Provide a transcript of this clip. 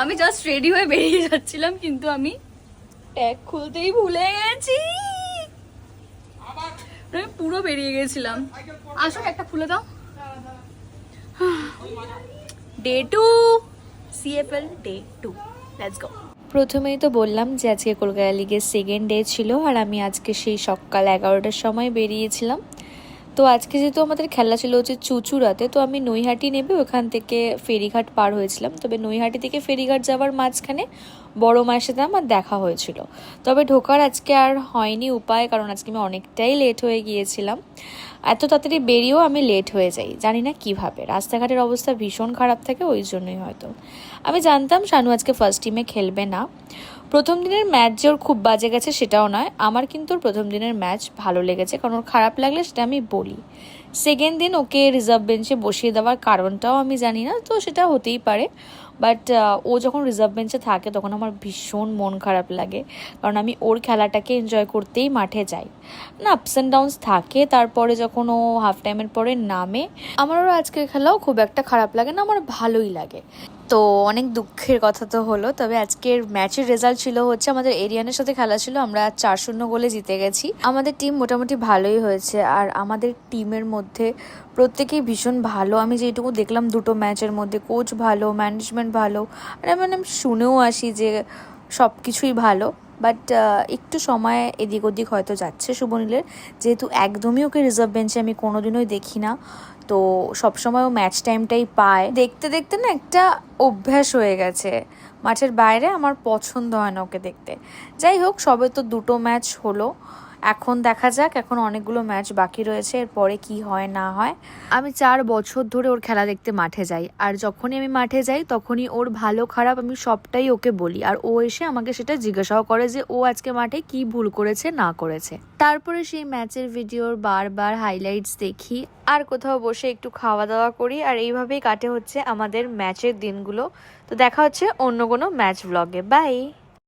আমি just ready হয়ে বেরিয়ে যাচ্ছিলাম, কিন্তু আমি ট্যাগ খুলতেই ভুলে গেছি। আমি পুরো বেরিয়ে গেছিলাম। আসো একটা খুলে দাও। Day 2, CFL day 2, let's go. প্রথমেই তো বললাম যে আজকে কলকাতা লিগের সেকেন্ড ডে ছিল, আর আমি আজকে সেই সকাল 11টার সময় বেরিয়েছিলাম। তো আজকে যেহেতু আমাদের খেলা ছিল হচ্ছে চুঁচুড়াতে, তো আমি নৈহাটি নেবে ওখান থেকে ফেরিঘাট পার হয়েছিলাম। তবে নৈহাটি থেকে ফেরিঘাট যাওয়ার মাঝখানে বড় মায়ের সাথে আমার দেখা হয়েছিল। তবে ঢোকার আজকে আর হয়নি উপায়, কারণ আজকে আমি অনেকটাই লেট হয়ে গিয়েছিলাম। এত তাড়াতাড়ি বেরিয়েও আমি লেট হয়ে যাই, জানি না কিভাবে। রাস্তাঘাটের অবস্থা ভীষণ খারাপ থাকে, ওই জন্যই হয়তো। আমি জানতাম শানু আজকে ফার্স্ট টিমে খেলবে না। প্রথম দিনের ম্যাচ যে ওর খুব বাজে গেছে সেটাও নয়, আমার কিন্তু ওর প্রথম দিনের ম্যাচ ভালো লেগেছে, কারণ ওর খারাপ লাগলে সেটা আমি বলি। সেকেন্ড দিন ওকে রিজার্ভ বেঞ্চে বসিয়ে দেওয়ার কারণটাও আমি জানি না, তো সেটা হতেই পারে। বাট ও যখন রিজার্ভ বেঞ্চে থাকে তখন আমার ভীষণ মন খারাপ লাগে, কারণ আমি ওর খেলাটাকে এনজয় করতেই মাঠে যাই। না, আপস অ্যান্ড ডাউনস থাকে, তারপরে যখন ও হাফ টাইমের পরে নামে, আমারও আজকের খেলাও খুব একটা খারাপ লাগে না, আমার ভালোই লাগে। তো অনেক দুঃখের কথা তো হলো, তবে আজকের ম্যাচের রেজাল্ট ছিল হচ্ছে আমাদের এরিয়ানের সাথে খেলা ছিল, আমরা 4-0 গোলে জিতে গেছি। আমাদের টিম মোটামুটি ভালোই হয়েছে, আর আমাদের টিমের মধ্যে প্রত্যেকেই ভীষণ ভালো। আমি যেটুকু দেখলাম দুটো ম্যাচের মধ্যে, কোচ ভালো, ম্যানেজমেন্ট ভালো, আর আমি শুনেও আসি যে সব কিছুই ভালো। বাট একটু সময় এদিক ওদিক হয়তো যাচ্ছে শুভনীলের, যেহেতু একদমই ওকে রিজার্ভ বেঞ্চে আমি কোনোদিনই দেখি না, তো সবসময় ও ম্যাচ টাইমটাই পায়। দেখতে দেখতে না একটা অভ্যাস হয়ে গেছে, মাঠের বাইরে আমার পছন্দ হয় না ওকে দেখতে। যাই হোক, সবে তো দুটো ম্যাচ হলো, এখন দেখা যাক, এখন অনেকগুলো ম্যাচ বাকি রয়েছে, এরপরে কি হয় না হয়। আমি 4 বছর ধরে ওর খেলা দেখতে মাঠে যাই, আর যখনই আমি মাঠে যাই তখনই ওর ভালো খারাপ আমি সবটাই ওকে বলি, আর ও এসে আমাকে সেটা জিজ্ঞাসাও করে যে ও আজকে মাঠে কি ভুল করেছে না করেছে। তারপরে সেই ম্যাচের ভিডিওর বারবার হাইলাইটস দেখি, আর কোথাও বসে একটু খাওয়া দাওয়া করি, আর এইভাবেই কাটে হচ্ছে আমাদের ম্যাচের দিনগুলো। তো দেখা হচ্ছে অন্য কোনো ম্যাচ ব্লগে। বাই।